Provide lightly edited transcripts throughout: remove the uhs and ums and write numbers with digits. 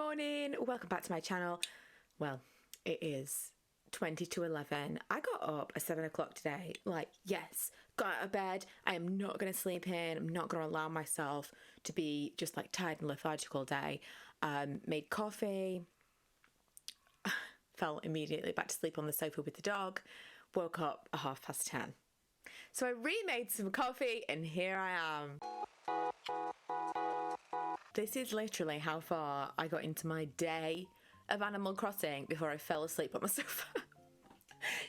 morning, welcome back to my channel. Well, it is 20 to 11. I got up at 7 o'clock today. Like, yes, got out of bed. I am not going to sleep in. I'm not going to allow myself to be just like tired and lethargic all day. Made coffee, fell immediately back to sleep on the sofa with the dog, woke up at 10:30. So I remade some coffee and here I am. This is literally how far I got into my day of Animal Crossing before I fell asleep on the sofa.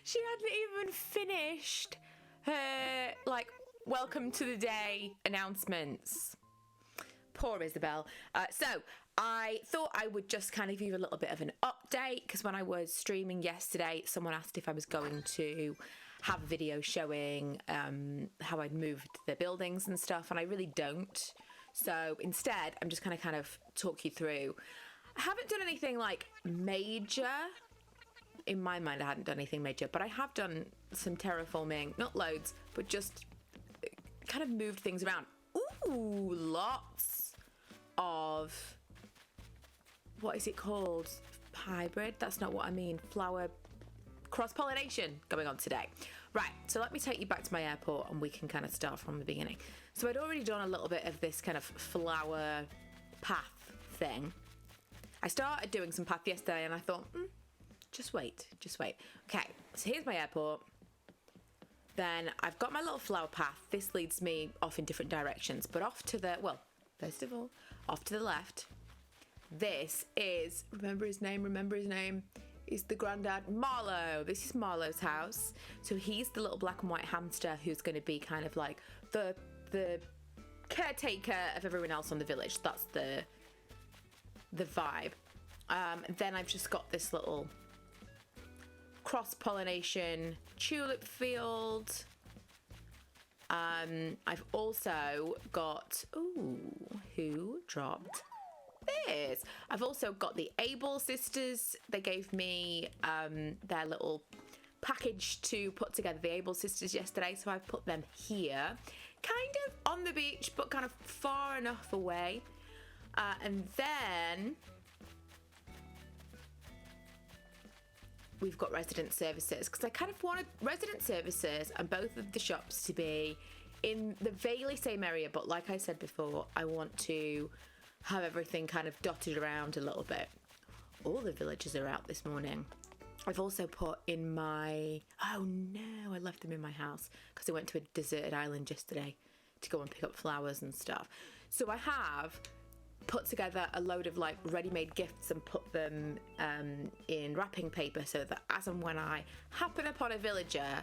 She hadn't even finished her, like, welcome to the day announcements. Poor Isabel. So I thought I would just kind of give you a little bit of an update, because when I was streaming yesterday, someone asked if I was going to have a video showing how I'd moved the buildings and stuff, and I really don't. So instead, I'm just going to kind of talk you through. I haven't done anything like major. In my mind, I hadn't done anything major, but I have done some terraforming, not loads, but just kind of moved things around. Ooh, lots of, what is it called? Hybrid? That's not what I mean. Flower cross-pollination going on today. Right, so let me take you back to my airport and we can kind of start from the beginning. So I'd already done a little bit of this kind of flower path thing. I started doing some path yesterday and I thought, just wait. Okay, so here's my airport. Then I've got my little flower path. This leads me off in different directions, but off to the, well, first of all, off to the left. This is, remember his name, is the granddad, Marlowe. This is Marlowe's house. So he's the little black and white hamster who's going to be kind of like the caretaker of everyone else on the village. That's the vibe. Then I've just got this little cross-pollination tulip field. I've also got, ooh, who dropped this? I've also got the Able sisters. They gave me their little package to put together, the Able sisters, yesterday, so I've put them here, kind of on the beach but kind of far enough away. And then we've got resident services, because I kind of wanted resident services and both of the shops to be in the vaguely same area, but like I said before, I want to have everything kind of dotted around a little bit. All the villagers are out this morning. I've also put in my, oh no, I left them in my house because I went to a deserted island yesterday to go and pick up flowers and stuff. So I have put together a load of like ready-made gifts and put them in wrapping paper so that as and when I happen upon a villager,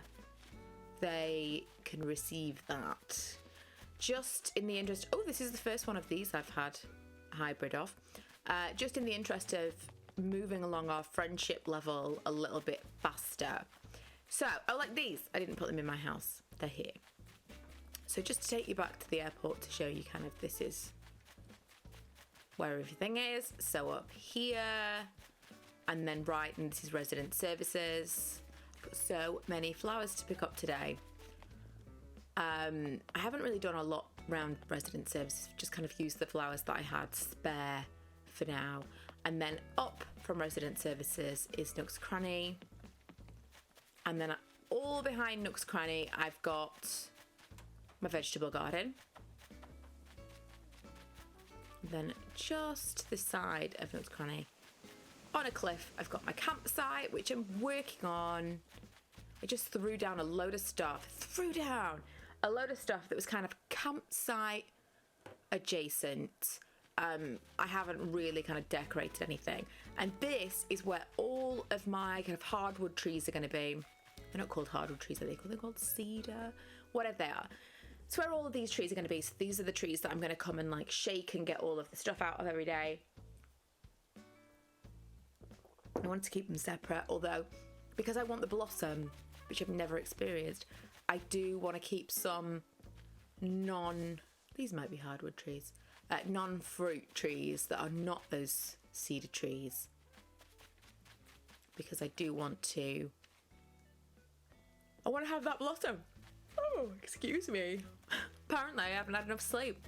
they can receive that. Just in the interest, oh, this is the first one of these I've had a hybrid of. Just in the interest of moving along our friendship level a little bit faster. So, oh, like these, I didn't put them in my house. They're here. So just to take you back to the airport to show you kind of this is where everything is. So up here, and then right, and this is resident services. I've got so many flowers to pick up today. I haven't really done a lot around resident services, just kind of used the flowers that I had spare for now. And then up from resident services is Nook's Cranny. And then all behind Nook's Cranny, I've got my vegetable garden. Then just to the side of Nook's Cranny, on a cliff, I've got my campsite, which I'm working on. I just threw down a load of stuff. That was kind of campsite adjacent. I haven't really kind of decorated anything. And this is where all of my kind of hardwood trees are going to be. They're not called hardwood trees, are they? They're called cedar, whatever they are. It's where all of these trees are going to be. So these are the trees that I'm going to come and like shake and get all of the stuff out of every day. I want to keep them separate, although because I want the blossom, which I've never experienced, I do want to keep some these might be hardwood trees, non-fruit trees that are not those cedar trees, because I want to have that blossom. Oh, excuse me. Apparently I haven't had enough sleep.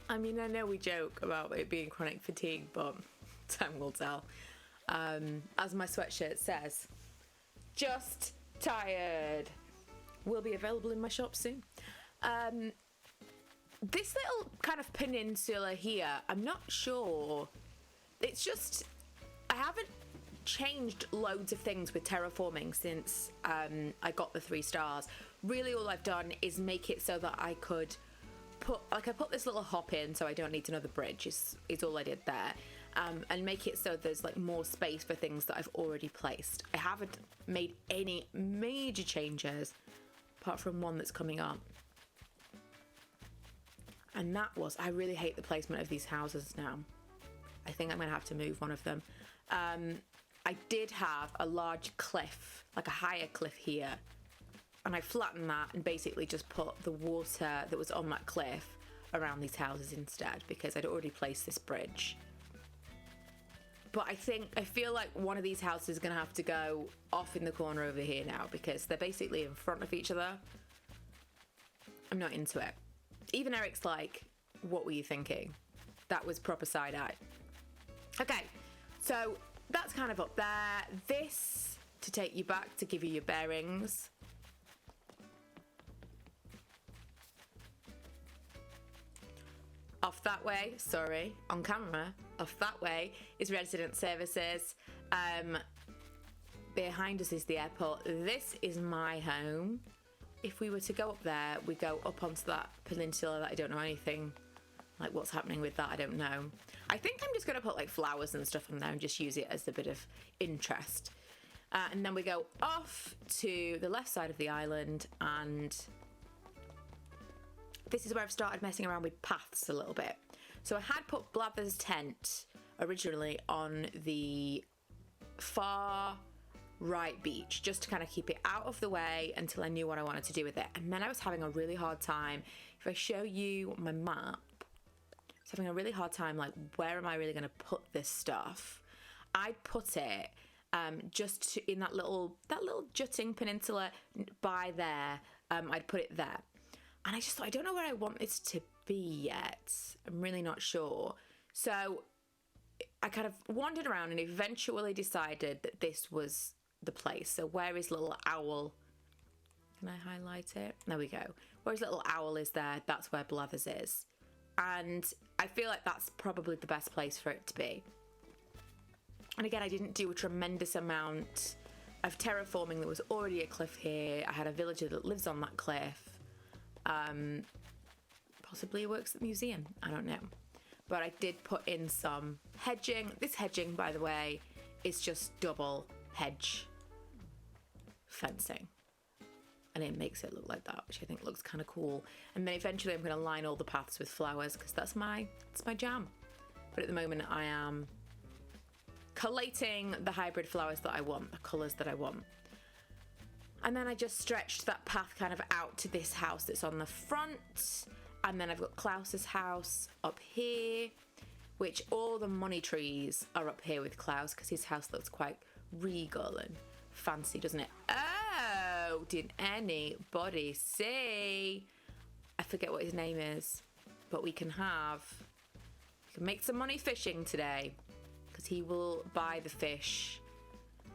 I mean, I know we joke about it being chronic fatigue, but Time will tell. As my sweatshirt says, just tired. Will be available in my shop soon. This little kind of peninsula here, I'm not sure. It's just, I haven't changed loads of things with terraforming since I got the 3 stars. Really all I've done is make it so that I could put, like I put this little hop in so I don't need another bridge is all I did there. And make it so there's like more space for things that I've already placed. I haven't made any major changes apart from one that's coming up. And that was, I really hate the placement of these houses now. I think I'm gonna have to move one of them. I did have a large cliff, like a higher cliff here, and I flattened that and basically just put the water that was on that cliff around these houses instead because I'd already placed this bridge. But I feel like one of these houses is gonna have to go off in the corner over here now because they're basically in front of each other. I'm not into it. Even Eric's like, what were you thinking? That was proper side-eye. Okay, so that's kind of up there. This, to take you back, to give you your bearings. Off that way, sorry, on camera, off that way is resident services. Behind us is the airport. This is my home. If we were to go up there, we go up onto that peninsula that I don't know anything, like what's happening with that, I don't know. I think I'm just going to put like flowers and stuff on there and just use it as a bit of interest. And then we go off to the left side of the island, and this is where I've started messing around with paths a little bit. So I had put Blather's tent originally on the far right beach just to kind of keep it out of the way until I knew what I wanted to do with it. And then I was having a really hard time. If I show you my map, I was having a really hard time, like, where am I really going to put this stuff? I'd put it just in that little jutting peninsula by there. I'd put it there. And I just thought, I don't know where I want this to be yet. I'm really not sure. So I kind of wandered around and eventually decided that this was the place. So where is little owl? Can I highlight it? There we go. Where his little owl is there, that's where Blathers is. And I feel like that's probably the best place for it to be. And again, I didn't do a tremendous amount of terraforming. There was already a cliff here. I had a villager that lives on that cliff. Possibly works at the museum. I don't know. But I did put in some hedging. This hedging, by the way, is just double hedge fencing. And it makes it look like that, which I think looks kind of cool. And then eventually I'm going to line all the paths with flowers because that's my jam. But at the moment I am collating the hybrid flowers that I want, the colours that I want. And then I just stretched that path kind of out to this house that's on the front. And then I've got Klaus's house up here, which all the money trees are up here with Klaus because his house looks quite regal and fancy, doesn't it? Oh, did anybody see? I forget what his name is, but we can make some money fishing today because he will buy the fish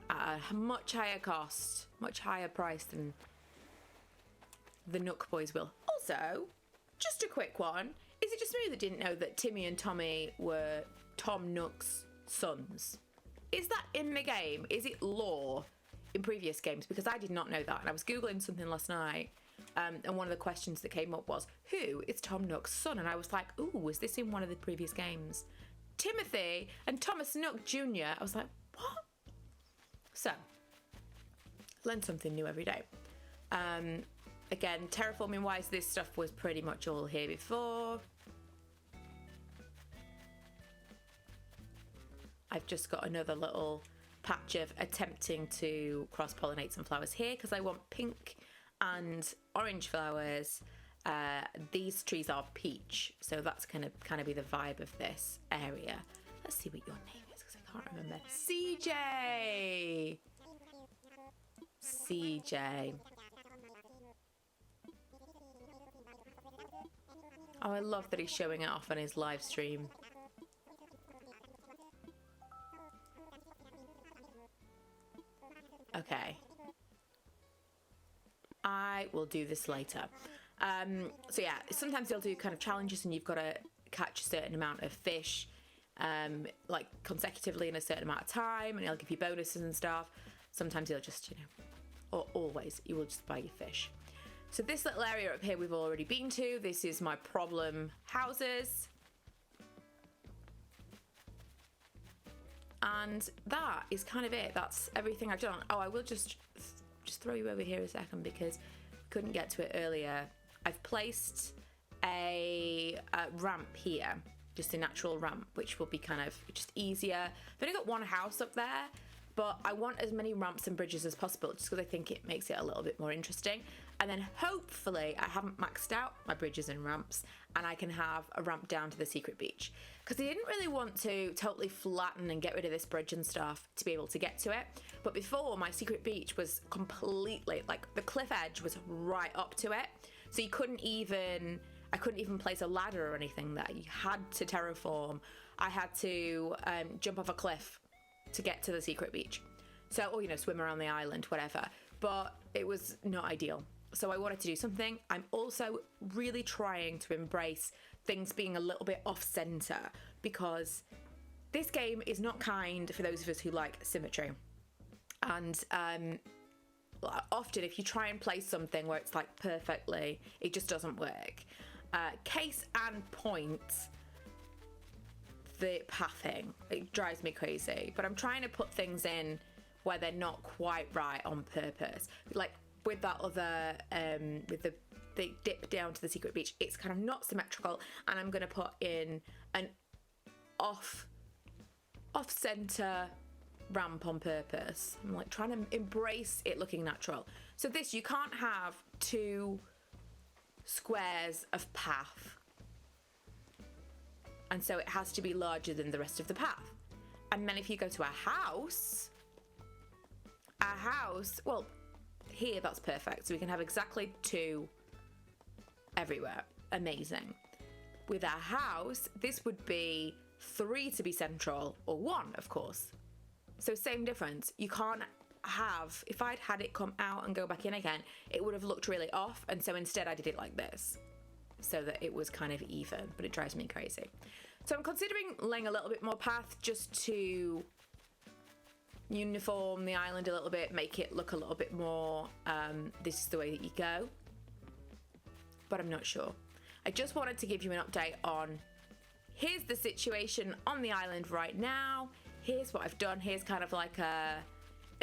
at a much higher cost, much higher price than the Nook boys will. Also, just a quick one. Is it just me that didn't know that Timmy and Tommy were Tom Nook's sons? Is that in the game? Is it lore in previous games? Because I did not know that. And I was Googling something last night. And one of the questions that came up was, who is Tom Nook's son? And I was like, ooh, was this in one of the previous games? Timothy and Thomas Nook Jr. I was like, what? So, learn something new every day. Again, terraforming wise, this stuff was pretty much all here before. I've just got another little patch of attempting to cross-pollinate some flowers here because I want pink and orange flowers. These trees are peach, so that's gonna kind of be the vibe of this area. Let's see what your name is because I can't remember. CJ! CJ. Oh, I love that he's showing it off on his live stream. Okay. I will do this later. So yeah, sometimes they'll do kind of challenges and you've got to catch a certain amount of fish like consecutively in a certain amount of time, and he'll give you bonuses and stuff. Sometimes he'll just, you know, or always, you will just buy your fish. So this little area up here we've already been to. This is my problem houses. And that is kind of it. That's everything I've done. Oh, I will just throw you over here a second because I couldn't get to it earlier. I've placed a ramp here, just a natural ramp, which will be kind of just easier. I've only got one house up there, but I want as many ramps and bridges as possible just because I think it makes it a little bit more interesting. And then hopefully I haven't maxed out my bridges and ramps and I can have a ramp down to the secret beach. Because I didn't really want to totally flatten and get rid of this bridge and stuff to be able to get to it. But before, my secret beach was completely, like the cliff edge was right up to it. So I couldn't even place a ladder or anything there. You had to terraform. I had to jump off a cliff to get to the secret beach. So, or, you know, swim around the island, whatever. But it was not ideal. So I wanted to do something. I'm also really trying to embrace things being a little bit off center because this game is not kind for those of us who like symmetry. And often if you try and place something where it's like perfectly, it just doesn't work. Case and point, the pathing, it drives me crazy. But I'm trying to put things in where they're not quite right on purpose. Like with that other, with the dip down to the secret beach, it's kind of not symmetrical, and I'm gonna put in an off-center ramp on purpose. I'm like trying to embrace it looking natural. So this, you can't have two squares of path, and so it has to be larger than the rest of the path. And then if you go to a house, well, here that's perfect, so we can have exactly two everywhere. Amazing. With a house, this would be 3 to be central, or 1 of course. So same difference. You can't have, if I'd had it come out and go back in again, it would have looked really off, and so instead I did it like this so that it was kind of even, but it drives me crazy. So I'm considering laying a little bit more path just to uniform the island a little bit, make it look a little bit more this is the way that you go, but I'm not sure. I just wanted to give you an update on here's the situation on the island right now, here's what I've done, here's kind of like a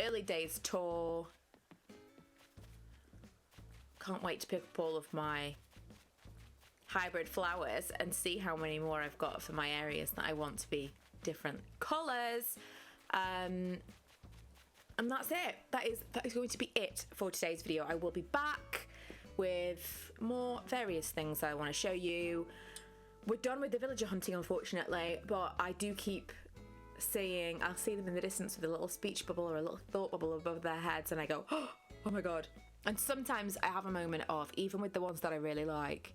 early days tour. Can't wait to pick up all of my hybrid flowers and see how many more I've got for my areas that I want to be different colours. And that's it. That is going to be it for today's video. I will be back with more various things I want to show you. We're done with the villager hunting, unfortunately, but I do keep seeing, I'll see them in the distance with a little speech bubble or a little thought bubble above their heads, and I go, oh my god. And sometimes I have a moment of, even with the ones that I really like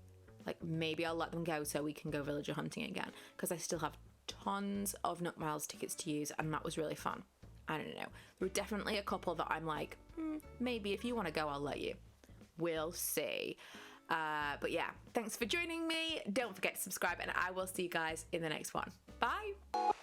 maybe I'll let them go so we can go villager hunting again, because I still have tons of Nook Miles tickets to use, and that was really fun. I don't know. There were definitely a couple that I'm like, maybe if you want to go, I'll let you. We'll see. But yeah, thanks for joining me. Don't forget to subscribe, and I will see you guys in the next one. Bye.